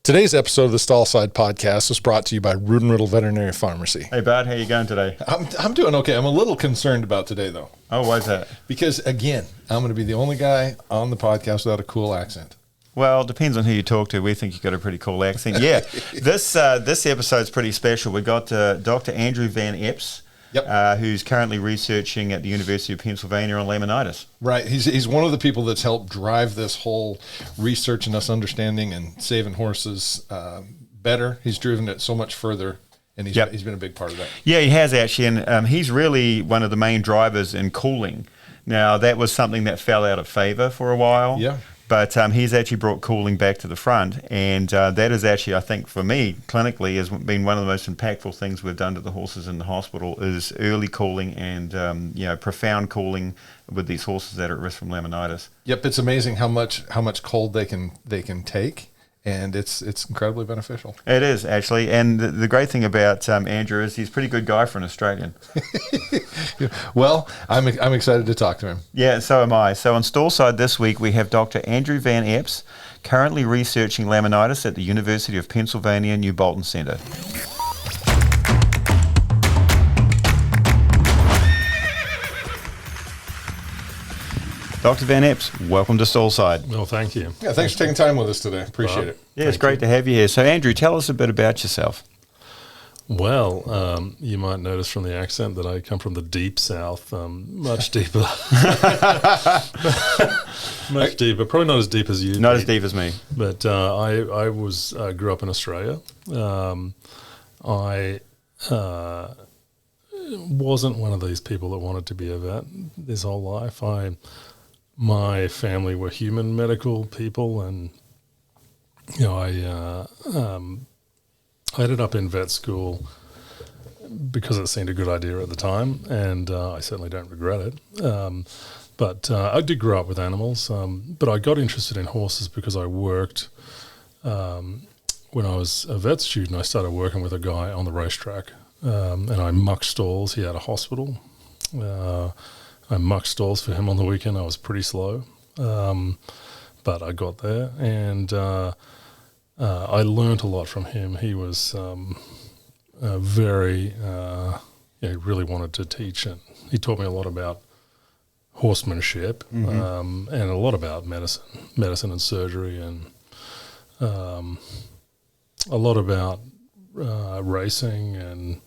Today's episode of the StallSide podcast was brought to you by Rood and Riddle Veterinary Pharmacy. Hey, Bud, how you going today? I'm doing okay. I'm a little concerned about today, though. Oh, why's that? Because, again, I'm going to be the only guy on the podcast without a cool accent. Well, it depends on who you talk to. We think you've got a pretty cool accent. Yeah, this episode's pretty special. We got Dr. Andrew Van Epps, who's currently researching at the University of Pennsylvania on laminitis. Right. He's one of the people that's helped drive this whole research and us understanding and saving horses better. He's driven it so much further, and he's been a big part of that. Yeah, he has actually, and he's really one of the main drivers in cooling. Now, that was something that fell out of favor for a while. Yeah. But he's actually brought cooling back to the front, and that is actually, I think, for me, clinically, has been one of the most impactful things we've done to the horses in the hospital is early cooling and profound cooling with these horses that are at risk from laminitis. Yep, it's amazing how much cold they can take, and it's incredibly beneficial. It is, actually, and the great thing about Andrew is he's a pretty good guy for an Australian. Well, I'm excited to talk to him. Yeah, so am I. So on StallSide this week, we have Dr. Andrew Van Epps, currently researching laminitis at the University of Pennsylvania, New Bolton Center. Dr. Van Epps, welcome to StallSide. Well, thank you. Yeah, thanks for taking time with us today. Appreciate it. Yeah, it's great to have you here. So, Andrew, tell us a bit about yourself. Well, you might notice from the accent that I come from the deep south, much deeper. Much deeper. Probably not as deep as you. Not as deep as me. But I grew up in Australia. I wasn't one of these people that wanted to be a vet this whole life. My family were human medical people, and I ended up in vet school because it seemed a good idea at the time, and I certainly don't regret it. But I did grow up with animals, but I got interested in horses because I worked when I was a vet student. I started working with a guy on the racetrack, and I mucked stalls. He had a hospital. I mucked stalls for him on the weekend. I was pretty slow, but I got there, and I learned a lot from him. He was he really wanted to teach, and he taught me a lot about horsemanship, and a lot about medicine and surgery, and a lot about racing, and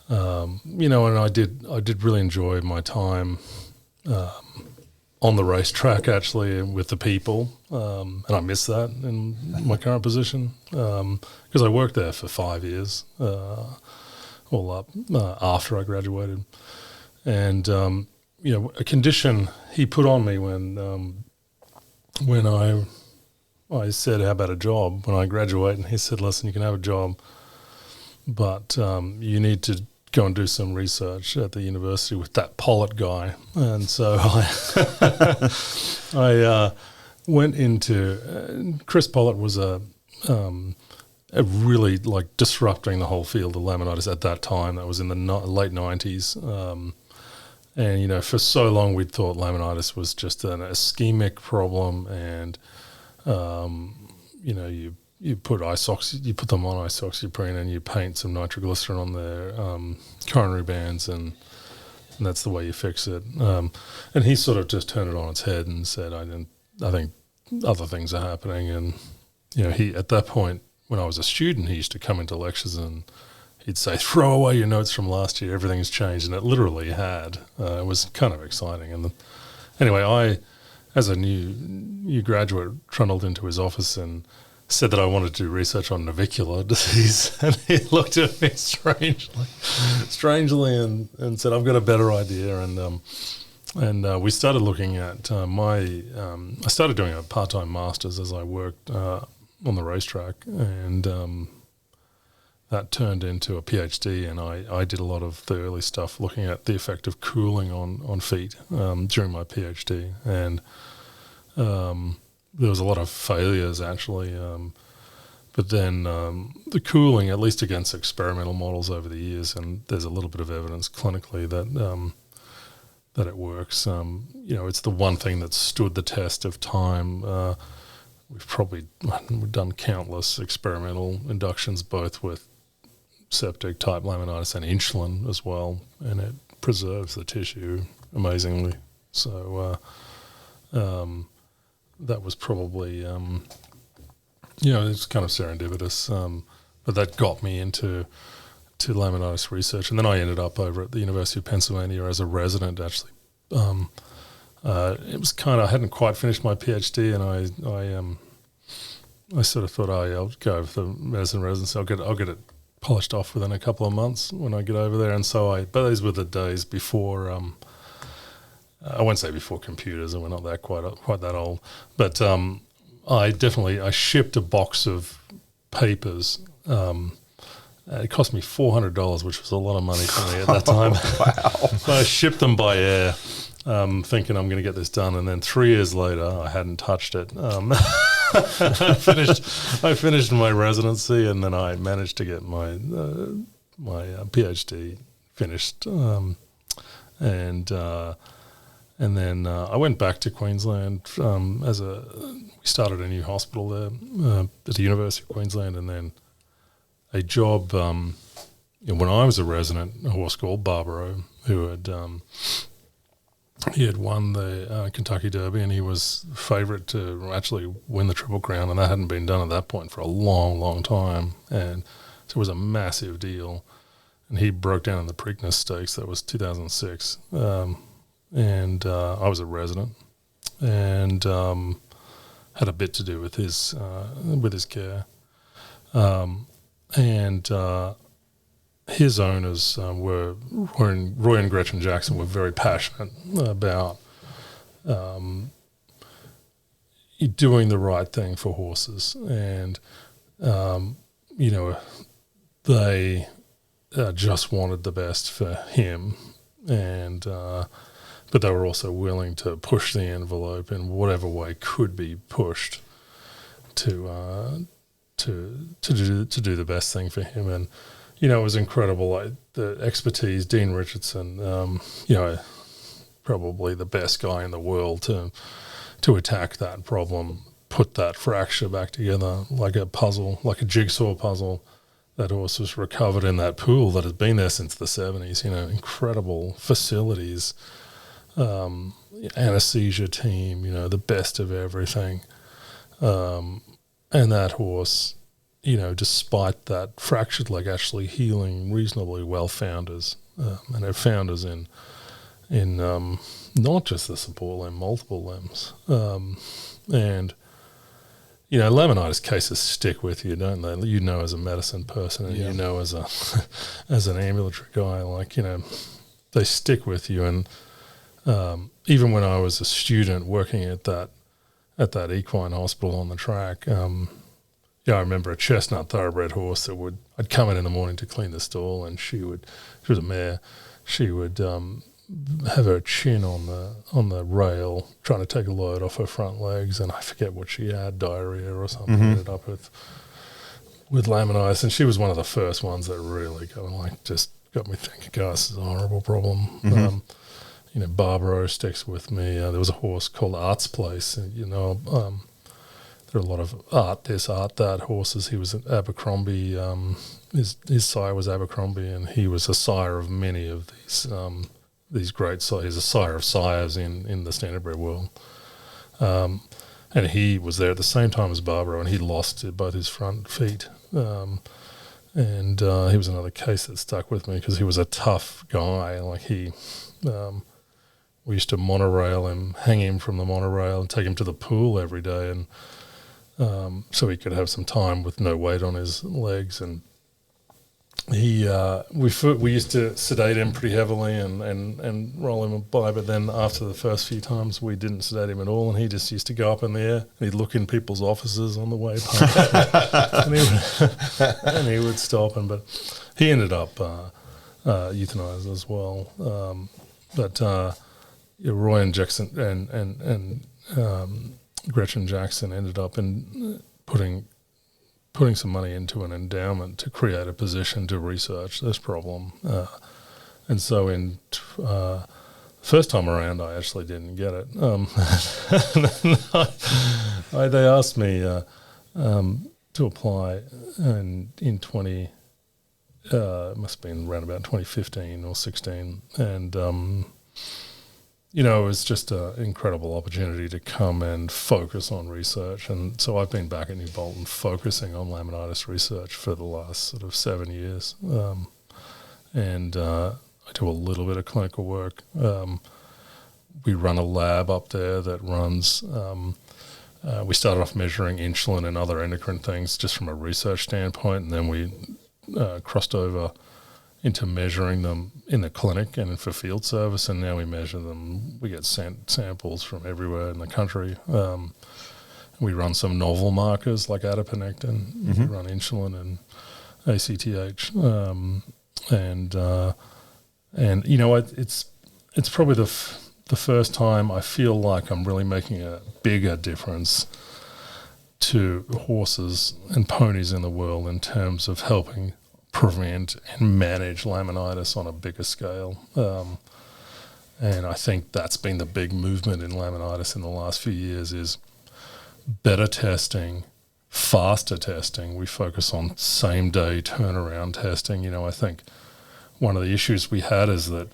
and I did really enjoy my time on the racetrack, actually, with the people, and I miss that in my current position because I worked there for 5 years, all up after I graduated, and a condition he put on me when I said, "How about a job?" when I graduate, and he said, "Listen, you can have a job, but you need to go and do some research at the university with that Pollitt guy." And so I went into Chris Pollitt was a really disrupting the whole field of laminitis at that time. That was in the late 90s. And, for so long we'd thought laminitis was just an ischemic problem, and, you put them on isoxaprine, and you paint some nitroglycerin on their coronary bands, and that's the way you fix it. And he sort of just turned it on its head and said, I think other things are happening. And he, at that point, when I was a student, he used to come into lectures and he'd say, "Throw away your notes from last year. Everything's changed," and it literally had. It was kind of exciting. And anyway, I, as a new graduate, trundled into his office and said that I wanted to do research on navicular disease, and he looked at me strangely, and said, "I've got a better idea." And we started looking at I started doing a part-time master's as I worked on the racetrack, and that turned into a PhD, and I did a lot of the early stuff looking at the effect of cooling on feet during my PhD, and there was a lot of failures, actually, but then the cooling, at least against experimental models over the years, and there's a little bit of evidence clinically that it works. It's the one thing that stood the test of time. we've done countless experimental inductions, both with septic type laminitis and insulin as well, and it preserves the tissue amazingly. So that was probably, it's kind of serendipitous, but that got me into laminitis research. And then I ended up over at the University of Pennsylvania as a resident, actually. It was I hadn't quite finished my PhD, and I sort of thought, I'll go for the medicine residency. I'll get it polished off within a couple of months when I get over there. And so but these were the days before, I won't say before computers, and we're not quite that old, but I shipped a box of papers. It cost me $400, which was a lot of money for me at that time. Wow. So I shipped them by air, thinking I'm going to get this done. And then 3 years later, I hadn't touched it. I finished my residency, and then I managed to get my PhD finished. And then I went back to Queensland we started a new hospital there at the University of Queensland, and then a job when I was a resident, a horse called Barbaro, who he had won the Kentucky Derby, and he was favourite to actually win the Triple Crown, and that hadn't been done at that point for a long, long time, and so it was a massive deal. And he broke down in the Preakness Stakes. That was 2006, and I was a resident, and had a bit to do with his care. And his owners Roy and Gretchen Jackson were very passionate about doing the right thing for horses, and they just wanted the best for him, and but they were also willing to push the envelope in whatever way could be pushed to do the best thing for him. And it was incredible, like the expertise. Dean Richardson, probably the best guy in the world to attack that problem, put that fracture back together like a puzzle, like a jigsaw puzzle. That horse was recovered in that pool that has been there since the 70s. Incredible facilities, anesthesia team, the best of everything. And that horse, despite that fractured leg, actually healing reasonably well founders, and her founders in not just the support limb, multiple limbs. And laminitis cases stick with you, don't they? As a medicine person, and as an ambulatory guy, they stick with you. And even when I was a student working at that equine hospital on the track, I remember a chestnut thoroughbred horse that I'd come in the morning to clean the stall, and she was a mare. She would have her chin on the rail, trying to take a load off her front legs, and I forget what she had, diarrhea or something. Ended up with laminitis, and she was one of the first ones that really just got me thinking, this is a horrible problem. Barbaro sticks with me. There was a horse called Art's Place, and there are a lot of art this, art that horses. He was at Abercrombie. His sire was Abercrombie, and he was a sire of many of these great sires. He's a sire of sires in the standardbred world. And he was there at the same time as Barbaro, and he lost both his front feet. And he was another case that stuck with me because he was a tough guy. We used to monorail him, hang him from the monorail, and take him to the pool every day, and so he could have some time with no weight on his legs. And we used to sedate him pretty heavily and roll him by, but then after the first few times we didn't sedate him at all, and he just used to go up in the air and he'd look in people's offices on the way past and he would stop. But he ended up euthanized as well. Roy and Jackson and Gretchen Jackson ended up in putting some money into an endowment to create a position to research this problem. And so first time around, I actually didn't get it. They asked me to apply in 20. It must have been around about 2015 or 16, and it was just an incredible opportunity to come and focus on research. And so I've been back at New Bolton focusing on laminitis research for the last sort of 7 years, and I do a little bit of clinical work. We run a lab up there that runs. We started off measuring insulin and other endocrine things just from a research standpoint, and then we crossed over into measuring them in the clinic and for field service, and now we measure them. We get samples from everywhere in the country. We run some novel markers like adiponectin. We run insulin and ACTH, and it's probably the first time I feel like I'm really making a bigger difference to horses and ponies in the world in terms of helping prevent and manage laminitis on a bigger scale. And I think that's been the big movement in laminitis in the last few years is better testing, faster testing. We focus on same-day turnaround testing. I think one of the issues we had is that,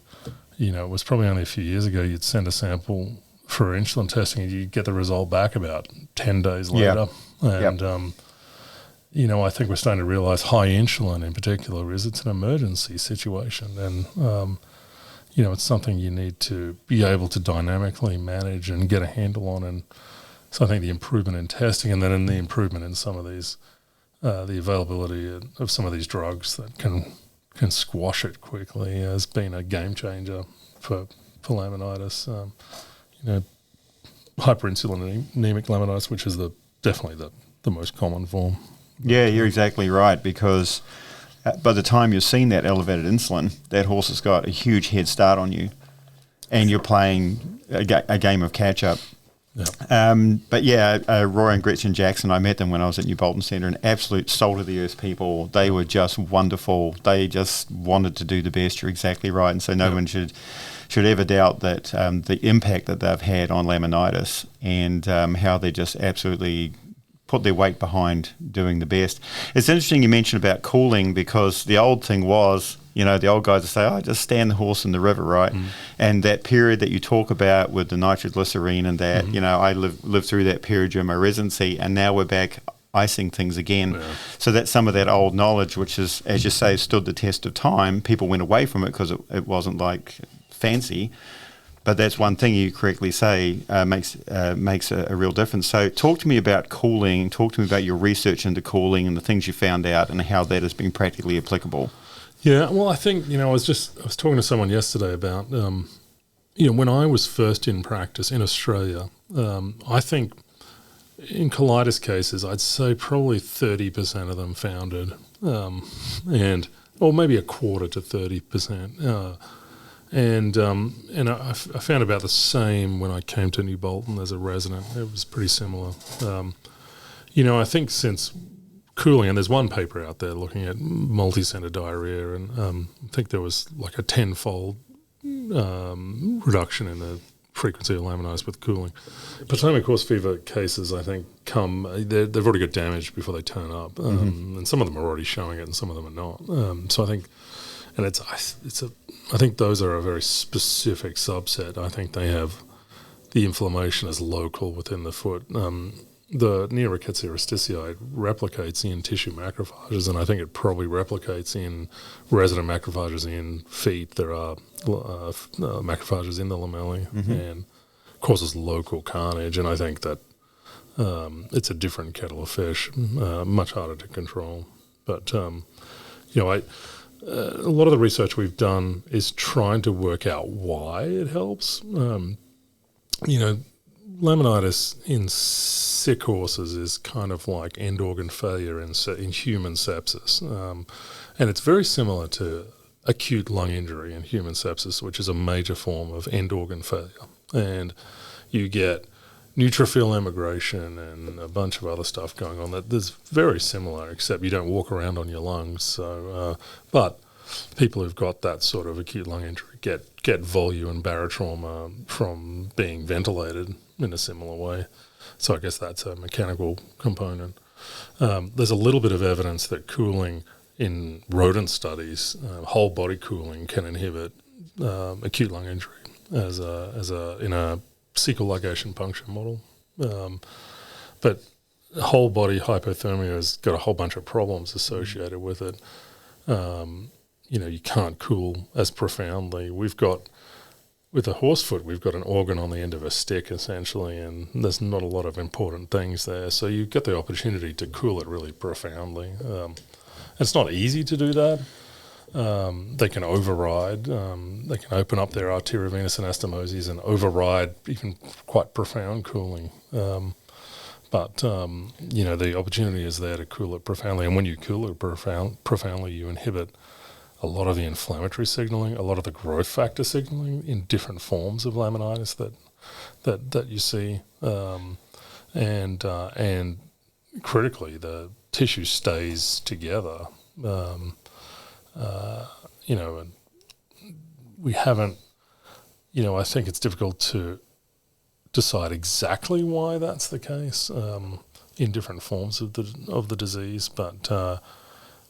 it was probably only a few years ago you'd send a sample for insulin testing and you'd get the result back about 10 days later. And, I think we're starting to realise high insulin in particular it's an emergency situation. And, it's something you need to be able to dynamically manage and get a handle on. And so I think the improvement in testing and then in the improvement in some of these, the availability of some of these drugs that can squash it quickly has been a game changer for laminitis. Hyperinsulinemic laminitis, which is definitely the most common form. Yeah, you're exactly right, because by the time you've seen that elevated insulin, that horse has got a huge head start on you, and you're playing a game of catch-up. Yeah. Roy and Gretchen Jackson, I met them when I was at New Bolton Center, and absolute salt-of-the-earth people. They were just wonderful. They just wanted to do the best. You're exactly right, and so no one should ever doubt that the impact that they've had on laminitis and how they just absolutely put their weight behind doing the best. It's interesting you mentioned about cooling, because the old thing was, the old guys would say, just stand the horse in the river, right? And that period that you talk about with the nitroglycerine and that, I lived through that period during my residency, and now we're back icing things again. Yeah. So that's some of that old knowledge, which is, as you say, stood the test of time. People went away from it because it wasn't like fancy. But that's one thing you correctly say makes a real difference. So talk to me about cooling. Talk to me about your research into cooling and the things you found out and how that has been practically applicable. Yeah, well, I think, I was talking to someone yesterday about, when I was first in practice in Australia, I think in colitis cases, I'd say probably 30% of them founded, or maybe a quarter to 30%. And I found about the same when I came to New Bolton as a resident. It was pretty similar. I think since cooling, and there's one paper out there looking at multi-center diarrhea, and I think there was like a 10-fold reduction in the frequency of laminitis with cooling. Potomac horse fever cases, I think, they've already got damage before they turn up, and some of them are already showing it, and some of them are not. So I think, and I think those are a very specific subset. I think they have the inflammation is local within the foot. The Neorichthsia rickettsia replicates in tissue macrophages, and I think it probably replicates in resident macrophages in feet. There are macrophages in the lamellae and causes local carnage, and I think that it's a different kettle of fish, much harder to control. But, a lot of the research we've done is trying to work out why it helps. Laminitis in sick horses is kind of like end organ failure in human sepsis. And it's very similar to acute lung injury in human sepsis, which is a major form of end organ failure. And you get neutrophil emigration and a bunch of other stuff going on that is very similar, except you don't walk around on your lungs. So, but people who've got that sort of acute lung injury get volu and barotrauma from being ventilated in a similar way. So I guess that's a mechanical component. There's a little bit of evidence that cooling in rodent studies, whole body cooling, can inhibit acute lung injury in a cecal ligation puncture model. But whole body hypothermia has got a whole bunch of problems associated with it. You can't cool as profoundly. With a horsefoot, we've got an organ on the end of a stick, essentially, and there's not a lot of important things there. So you get the opportunity to cool it really profoundly. It's not easy to do that. They can override. They can open up their arteriovenous anastomoses and override even quite profound cooling. But the opportunity is there to cool it profoundly. And when you cool it profoundly, you inhibit a lot of the inflammatory signaling, a lot of the growth factor signaling in different forms of laminitis that you see, and critically, the tissue stays together. And we haven't. I think it's difficult to decide exactly why that's the case in different forms of the disease, but.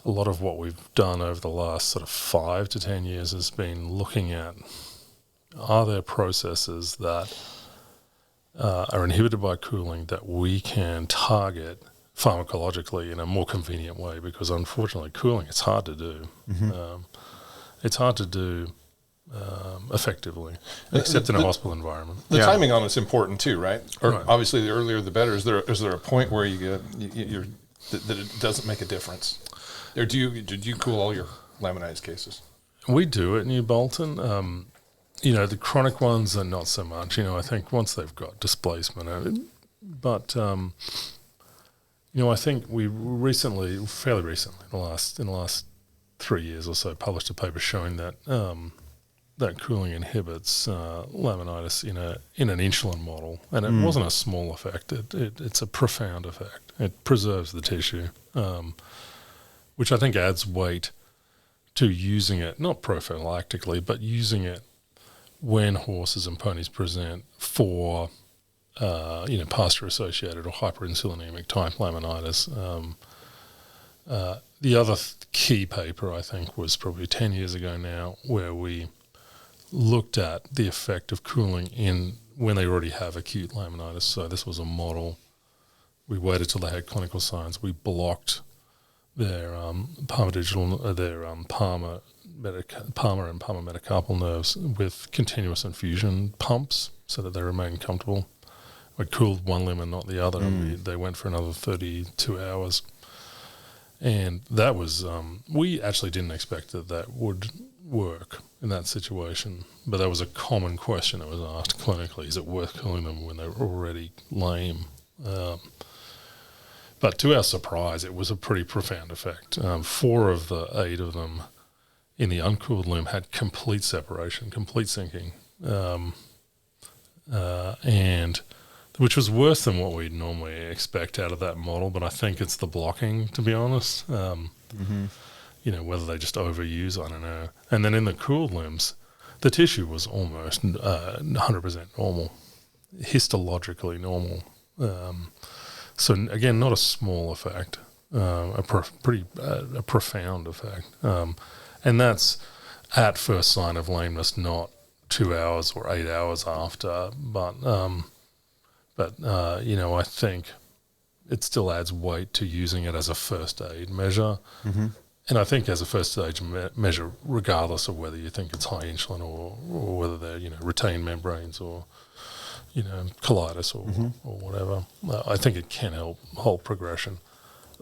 A lot of what we've done over the last sort of 5 to 10 years has been looking at, are there processes that are inhibited by cooling that we can target pharmacologically in a more convenient way? Because unfortunately, cooling, it's hard to do. Mm-hmm. It's hard to do effectively, except in a hospital environment. The timing on it's important too, right? Right. Obviously, the earlier the better. Is there a point where that it doesn't make a difference? Or did you cool all your laminitis cases? We do at New Bolton. The chronic ones are not so much. I think once they've got displacement, but I think we fairly recently, in the last 3 years or so, published a paper showing that that cooling inhibits laminitis in an insulin model, and it wasn't a small effect. It's a profound effect. It preserves the tissue. Which I think adds weight to using it, not prophylactically, but using it when horses and ponies present for, pasture-associated or hyperinsulinemic type laminitis. The other key paper, I think, was probably 10 years ago now, where we looked at the effect of cooling when they already have acute laminitis. So this was a model. We waited till they had clinical signs. We blocked their Palmar and Palmar metacarpal nerves with continuous infusion pumps so that they remain comfortable. We cooled one limb and not the other, and they went for another 32 hours. And that was, we actually didn't expect that would work in that situation, but that was a common question that was asked clinically. Is it worth cooling them when they're already lame? But to our surprise, it was a pretty profound effect. 4 of the 8 of them in the uncooled limb had complete separation, complete sinking, and which was worse than what we'd normally expect out of that model. But I think it's the blocking, to be honest. Whether they just overuse, I don't know. And then in the cooled limbs, the tissue was almost 100% normal, histologically normal. So again, not a small effect, a profound effect, and that's at first sign of lameness, not 2 hours or 8 hours after. But I think it still adds weight to using it as a first aid measure, and I think as a first aid measure, regardless of whether you think it's high insulin or whether they're retained membranes or colitis or whatever. I think it can help halt progression.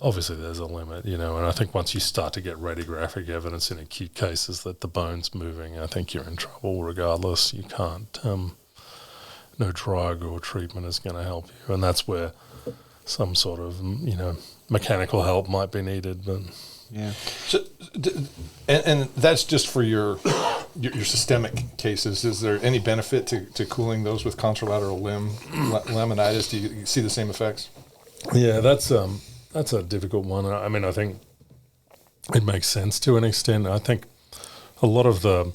Obviously, there's a limit, and I think once you start to get radiographic evidence in acute cases that the bone's moving, I think you're in trouble regardless. You can't, no drug or treatment is going to help you, and that's where some sort of, mechanical help might be needed. But yeah. So, and that's just for your systemic cases. Is there any benefit to cooling those with contralateral limb laminitis? Do you see the same effects? Yeah, that's a difficult one. I mean, I think it makes sense to an extent. I think a lot of the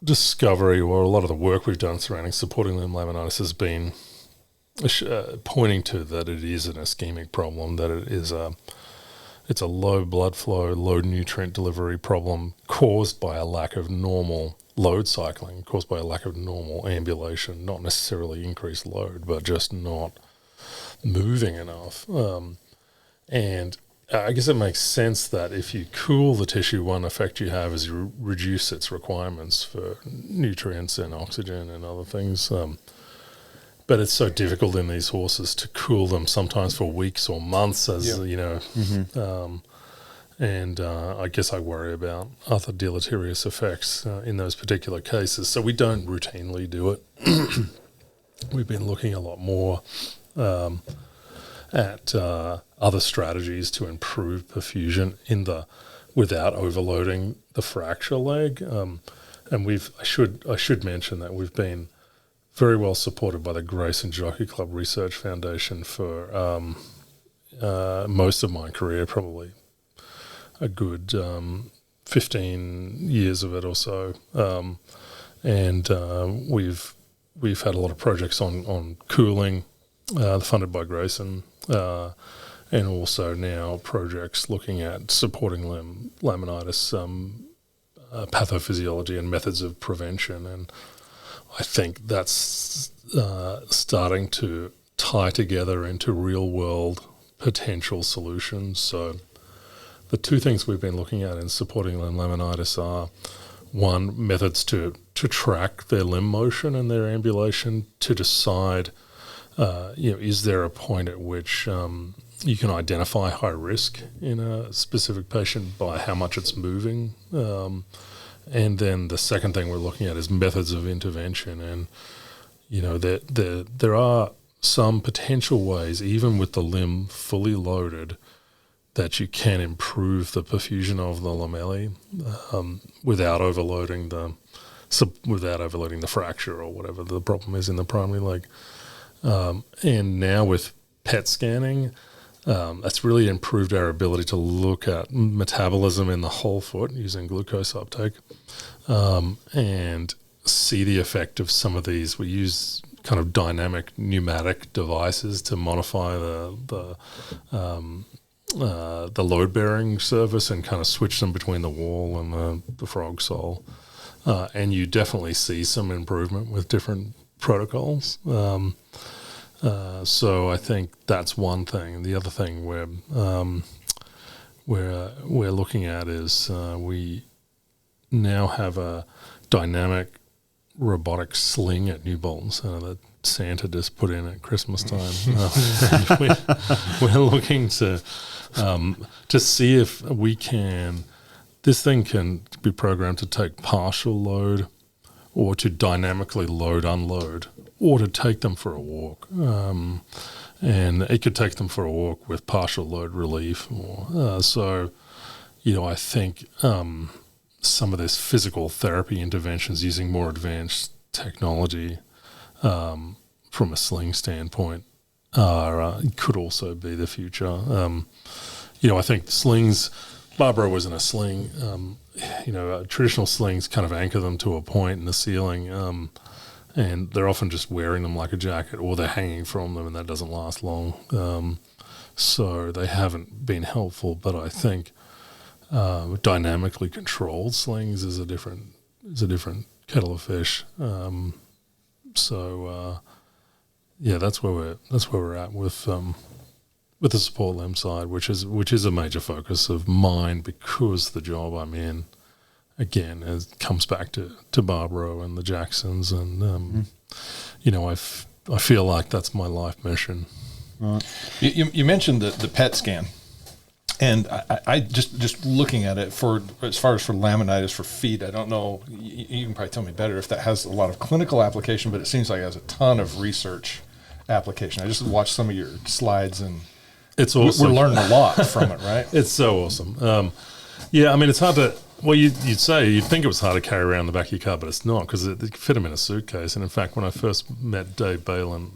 discovery, or a lot of the work we've done surrounding supporting limb laminitis has been pointing to that it is an ischemic problem, that it's a low blood flow, low nutrient delivery problem caused by a lack of normal load cycling, caused by a lack of normal ambulation, not necessarily increased load, but just not moving enough. And I guess it makes sense that if you cool the tissue, one effect you have is you reduce its requirements for nutrients and oxygen and other things. But it's so difficult in these horses to cool them, sometimes for weeks or months, as you know. And I guess I worry about other deleterious effects in those particular cases. So we don't routinely do it. We've been looking a lot more at other strategies to improve perfusion without overloading the fracture leg. And I should mention that we've been very well supported by the Grace and Jockey Club Research Foundation for most of my career, probably a good 15 years of it or so. And we've had a lot of projects on cooling, funded by Grayson, and also now projects looking at supporting limb laminitis, pathophysiology and methods of prevention. And I think that's starting to tie together into real-world potential solutions. So the two things we've been looking at in supporting limb laminitis are, one, methods to track their limb motion and their ambulation to decide, is there a point at which you can identify high risk in a specific patient by how much it's moving. And then the second thing we're looking at is methods of intervention. And, there are some potential ways, even with the limb fully loaded, that you can improve the perfusion of the lamellae without overloading the fracture or whatever the problem is in the primary leg. And now with PET scanning, that's really improved our ability to look at metabolism in the whole foot using glucose uptake, and see the effect of some of these. We use kind of dynamic pneumatic devices to modify the load-bearing surface and kind of switch them between the wall and the frog sole. And you definitely see some improvement with different protocols. So I think that's one thing. The other thing we're looking at is we now have a dynamic robotic sling at New Bolton Center that Santa just put in at Christmas time. We're looking to see if we can. This thing can be programmed to take partial load, or to dynamically load, unload, or to take them for a walk. And it could take them for a walk with partial load relief. I think some of this physical therapy interventions using more advanced technology from a sling standpoint could also be the future. I think slings, Barbara was in a sling, traditional slings kind of anchor them to a point in the ceiling, and they're often just wearing them like a jacket, or they're hanging from them, and that doesn't last long. So they haven't been helpful, but I think dynamically controlled slings is a different kettle of fish. That's where we're at with the support limb side, which is a major focus of mine, because the job I'm in, again, comes back to Barbaro and the Jacksons, and I feel like that's my life mission. Right. You mentioned the PET scan, and I just looking at it as far as for laminitis for feet, I don't know. You can probably tell me better if that has a lot of clinical application, but it seems like it has a ton of research application. I just watched some of your slides, and it's awesome. We're learning a lot from it, right? It's so awesome. It's hard to. Well, you'd think it was hard to carry around the back of your car, but it's not, because it fit them in a suitcase. And in fact, when I first met Dave Balin,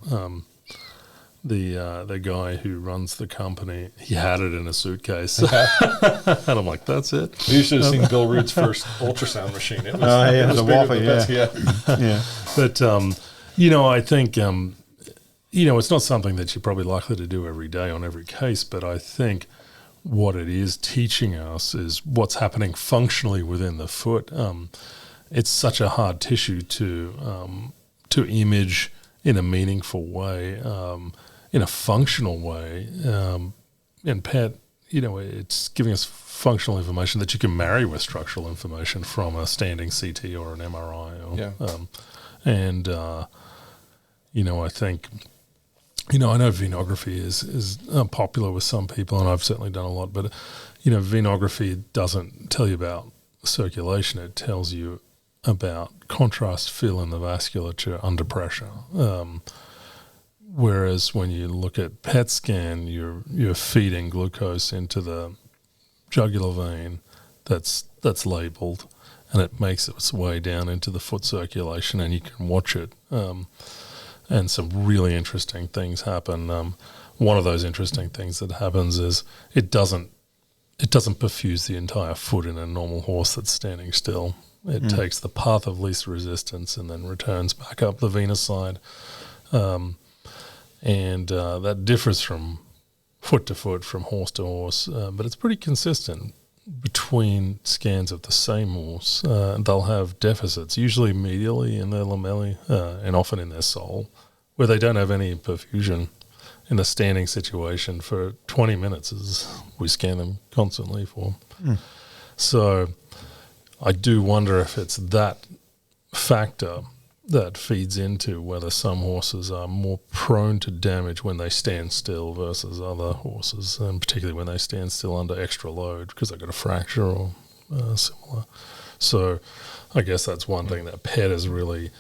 the guy who runs the company, he had it in a suitcase. And I'm like, that's it. You should have seen Bill Rood's first ultrasound machine. It was, it was the Whopper, yeah. But, I think, it's not something that you're probably likely to do every day on every case, but I think what it is teaching us is what's happening functionally within the foot. It's such a hard tissue to image in a meaningful way, in a functional way. And PET, it's giving us functional information that you can marry with structural information from a standing CT or an MRI. I think, I know venography is popular with some people, and I've certainly done a lot, but, venography doesn't tell you about circulation. It tells you about contrast fill in the vasculature under pressure. Whereas when you look at PET scan, you're feeding glucose into the jugular vein that's labeled, and it makes its way down into the foot circulation, and you can watch it. And some really interesting things happen. One of those interesting things that happens is it doesn't perfuse the entire foot in a normal horse that's standing still. It takes the path of least resistance and then returns back up the venous side. That differs from foot to foot, from horse to horse, but it's pretty consistent between scans of the same horse. They'll have deficits, usually medially in their lamellae and often in their sole, where they don't have any perfusion in the standing situation for 20 minutes as we scan them constantly for. So I do wonder if it's that factor that feeds into whether some horses are more prone to damage when they stand still versus other horses, and particularly when they stand still under extra load because they've got a fracture or similar. So I guess that's one thing that PET is really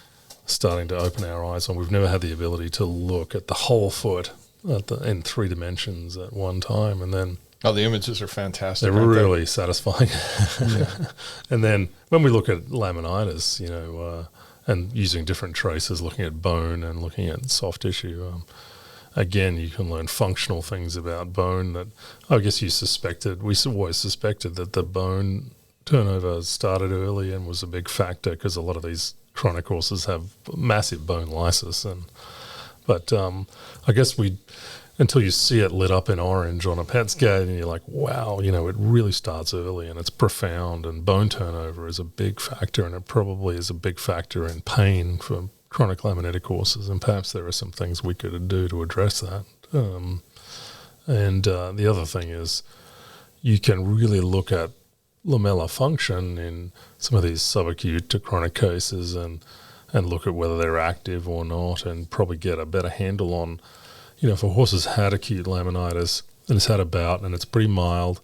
starting to open our eyes on. We've never had the ability to look at the whole foot in 3 dimensions at one time, and then the images are fantastic. They're really satisfying. And then when we look at laminitis, and using different traces, looking at bone and looking at soft tissue, again, you can learn functional things about bone that I guess we always suspected that the bone turnover started early and was a big factor because a lot of these chronic horses have massive bone lysis. But I guess until you see it lit up in orange on a PET scan, and you're like, wow, it really starts early and it's profound, and bone turnover is a big factor, and it probably is a big factor in pain for chronic laminitic horses, and perhaps there are some things we could do to address that. The other thing is you can really look at lamellar function in some of these subacute to chronic cases and look at whether they're active or not, and probably get a better handle on, if a horse has had acute laminitis and has had a bout and it's pretty mild,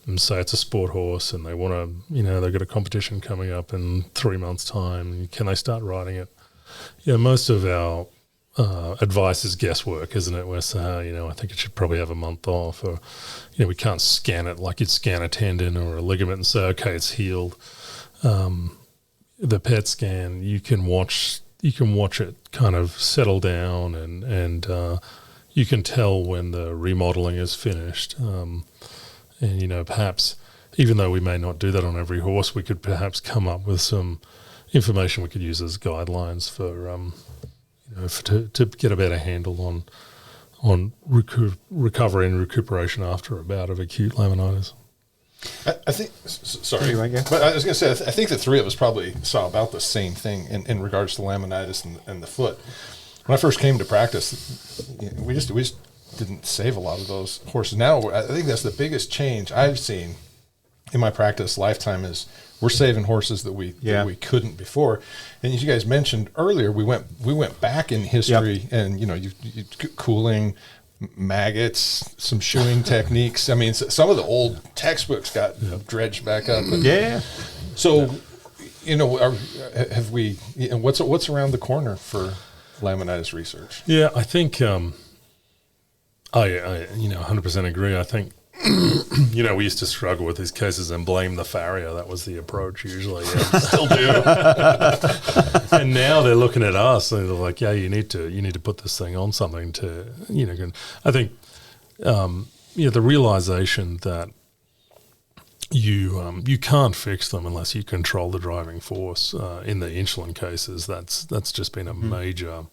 and say it's a sport horse and they want to, they've got a competition coming up in 3 months' time, can they start riding it? Most of our advice is guesswork, isn't it? We're saying, I think it should probably have a month off, or, we can't scan it like you'd scan a tendon or a ligament and say, okay, it's healed. The PET scan, you can watch it kind of settle down, and you can tell when the remodeling is finished. Perhaps, even though we may not do that on every horse, we could perhaps come up with some information we could use as guidelines for, to get a better handle on recovery and recuperation after a bout of acute laminitis. I think, sorry, but I was going to say, I think the 3 of us probably saw about the same thing in regards to laminitis and the foot. When I first came to practice, we just didn't save a lot of those horses. Now, I think that's the biggest change I've seen in my practice lifetime is we're saving horses that we couldn't before. And as you guys mentioned earlier, we went back in history, and you cooling, maggots, some shoeing techniques. I mean, some of the old textbooks got dredged back up. So, have we? What's around the corner for laminitis research? Yeah, I think I 100% agree. I think we used to struggle with these cases and blame the farrier. That was the approach usually. Yeah, still do. And now they're looking at us and they're like, yeah, you need to put this thing on something to, I think, the realization that you can't fix them unless you control the driving force in the insulin cases. That's just been a major,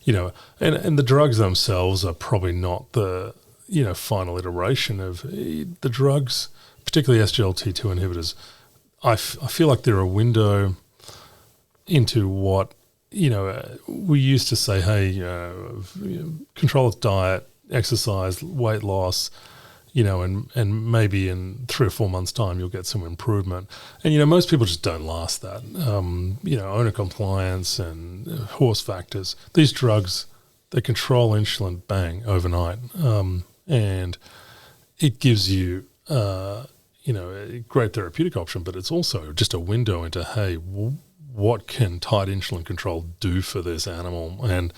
and the drugs themselves are probably not the final iteration of the drugs, particularly SGLT2 inhibitors. I feel like they're a window into what we used to say. Hey, control its diet, exercise, weight loss. And maybe in 3 or 4 months' time you'll get some improvement. And, most people just don't last that. Owner compliance and horse factors, these drugs, they control insulin, bang, overnight. And it gives you, a great therapeutic option, but it's also just a window into, hey, what can tight insulin control do for this animal? And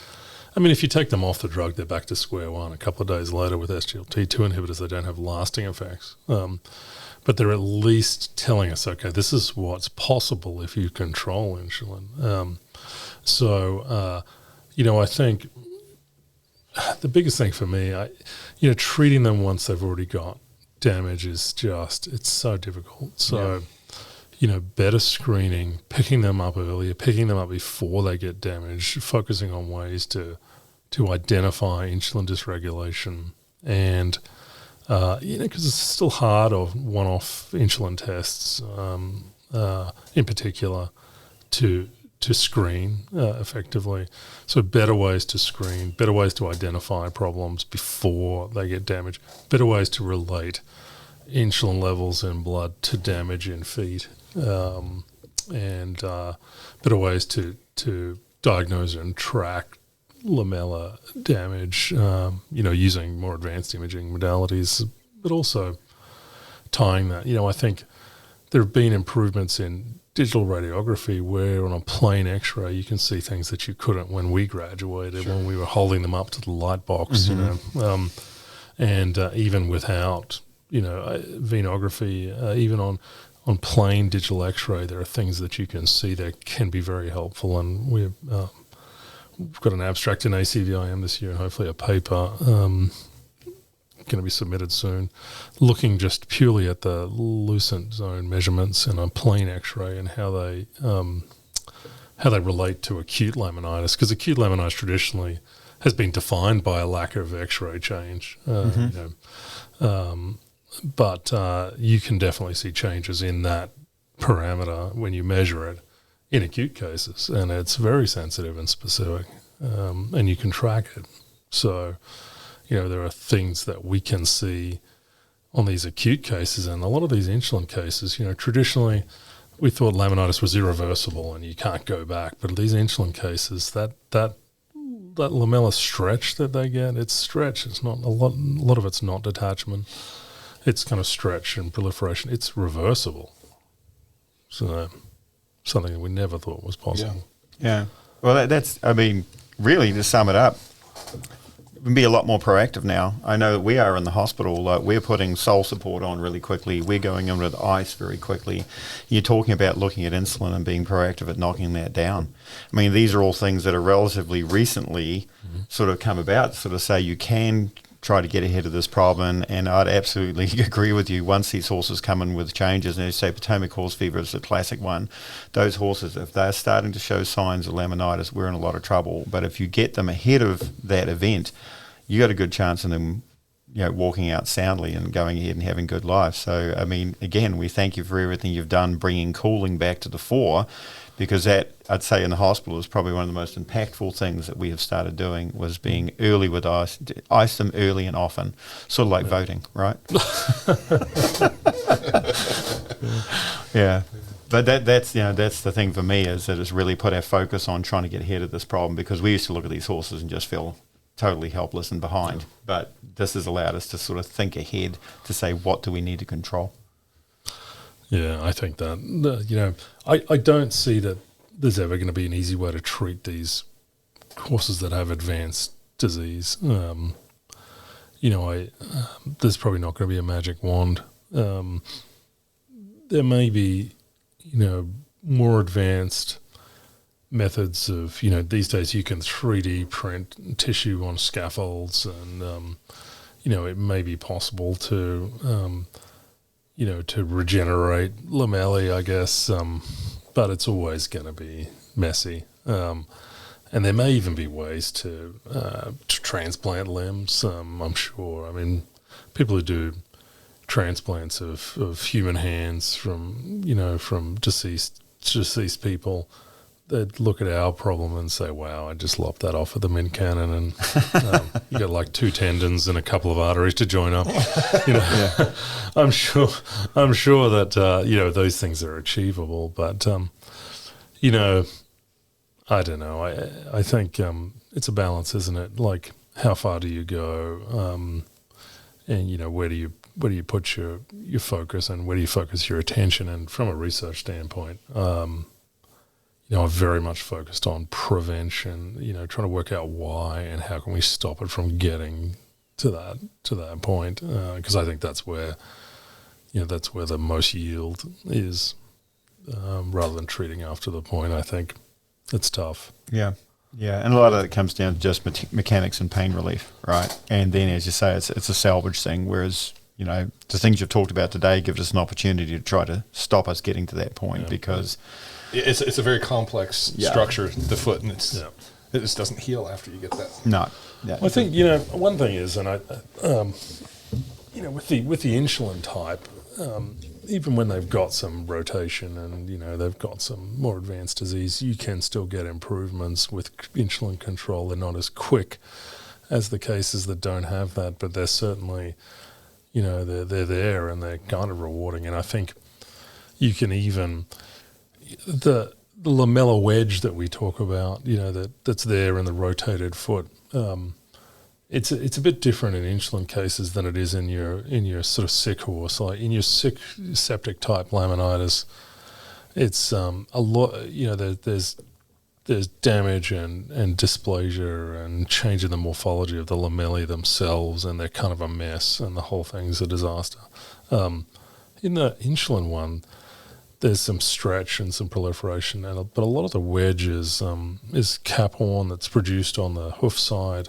if you take them off the drug, they're back to square one. A couple of days later with SGLT2 inhibitors, they don't have lasting effects. But they're at least telling us, okay, this is what's possible if you control insulin. I think the biggest thing for me, treating them once they've already got damage is it's so difficult. So, better screening, picking them up earlier, picking them up before they get damaged, focusing on ways to identify insulin dysregulation and, because it's still hard or one-off insulin tests in particular to screen effectively. So better ways to screen, better ways to identify problems before they get damaged, better ways to relate insulin levels in blood to damage in feet, and better ways to diagnose and track lamella damage, using more advanced imaging modalities, but also tying that. I think there have been improvements in digital radiography where on a plain x-ray you can see things that you couldn't when we graduated, when we were holding them up to the light box, and even without, venography, even on plain digital x-ray, there are things that you can see that can be very helpful. And we've got an abstract in ACVIM this year and hopefully a paper going to be submitted soon, looking just purely at the lucent zone measurements in a plain x-ray and how they relate to acute laminitis, because acute laminitis traditionally has been defined by a lack of x-ray change, but you can definitely see changes in that parameter when you measure it in acute cases, and it's very sensitive and specific, and you can track it. So there are things that we can see on these acute cases, and a lot of these insulin cases, traditionally we thought laminitis was irreversible and you can't go back. But these insulin cases, that lamella stretch that they get, it's stretch. It's not a lot of it's not detachment. It's kind of stretch and proliferation. It's reversible. So something that we never thought was possible. Yeah. Well, really to sum it up, we can be a lot more proactive now. I know that we are in the hospital. We're putting soul support on really quickly. We're going in with ice very quickly. You're talking about looking at insulin and being proactive at knocking that down. These are all things that are relatively recently sort of come about, sort of say you can try to get ahead of this problem. And I'd absolutely agree with you. Once these horses come in with changes, and you say Potomac horse fever is a classic one, those horses, if they're starting to show signs of laminitis, we're in a lot of trouble. But if you get them ahead of that event, you got a good chance of them walking out soundly and going ahead and having good life. So, again, we thank you for everything you've done, bringing cooling back to the fore, because that, I'd say, in the hospital is probably one of the most impactful things that we have started doing, was being early with ice them early and often, sort of like voting, right? Yeah. But that's the thing for me, is that it's really put our focus on trying to get ahead of this problem, because we used to look at these horses and just feel totally helpless and behind. But this has allowed us to sort of think ahead to say, what do we need to control? Yeah, I think that, I don't see that there's ever going to be an easy way to treat these horses that have advanced disease. there's probably not going to be a magic wand. There may be, more advanced methods of, these days you can 3D print tissue on scaffolds, and it may be possible to to regenerate lamellae, I guess, but it's always going to be messy. And there may even be ways to transplant limbs, I'm sure. I mean, people who do transplants of human hands from deceased people, they'd look at our problem and say, wow, I just lopped that off with the mint cannon, and you got like 2 tendons and a couple of arteries to join up. Yeah. I'm sure that those things are achievable, but I don't know. I think it's a balance, isn't it? Like, how far do you go, and where do you put your focus, and where do you focus your attention? And from a research standpoint, I'm very much focused on prevention. Trying to work out why and how can we stop it from getting to that point, because I think that's where the most yield is, rather than treating after the point. I think it's tough. Yeah, and a lot of it comes down to just mechanics and pain relief, right? And then, as you say, it's a salvage thing. Whereas the things you've talked about today give us an opportunity to try to stop us getting to that point, because it's a very complex structure, the foot, and it just doesn't heal after you get that. No. Yeah. Well, I think one thing is, and with the insulin type, even when they've got some rotation and they've got some more advanced disease, you can still get improvements with insulin control. They're not as quick as the cases that don't have that, but they're certainly, they're there, and they're kind of rewarding. And I think you can even the lamellar wedge that we talk about, that's there in the rotated foot. It's a bit different in insulin cases than it is in your sort of sick horse. Like in your sick septic type laminitis, it's a lot. There's damage and dysplasia and change in the morphology of the lamellae themselves, and they're kind of a mess, and the whole thing's a disaster. In the insulin one, there's some stretch and some proliferation, but a lot of the wedge is cap horn that's produced on the hoof side.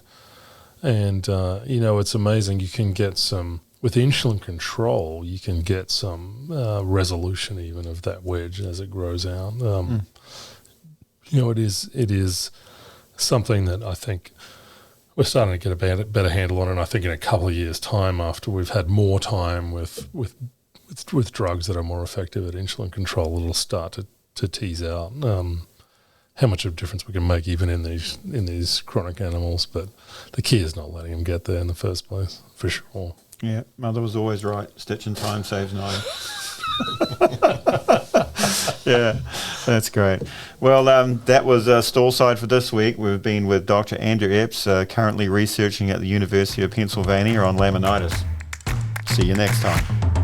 And, it's amazing. You can get some, with insulin control, you can get some resolution even of that wedge as it grows out. It is something that I think we're starting to get a better handle on. And I think in a couple of years' time, after we've had more time with drugs that are more effective at insulin control, it'll start to tease out how much of a difference we can make even in these chronic animals. But the key is not letting them get there in the first place, for sure. Yeah, mother was always right. Stitch in time saves 9. Yeah, that's great. Well, that was StallSide for this week. We've been with Dr. Andrew Epps, currently researching at the University of Pennsylvania on laminitis. See you next time.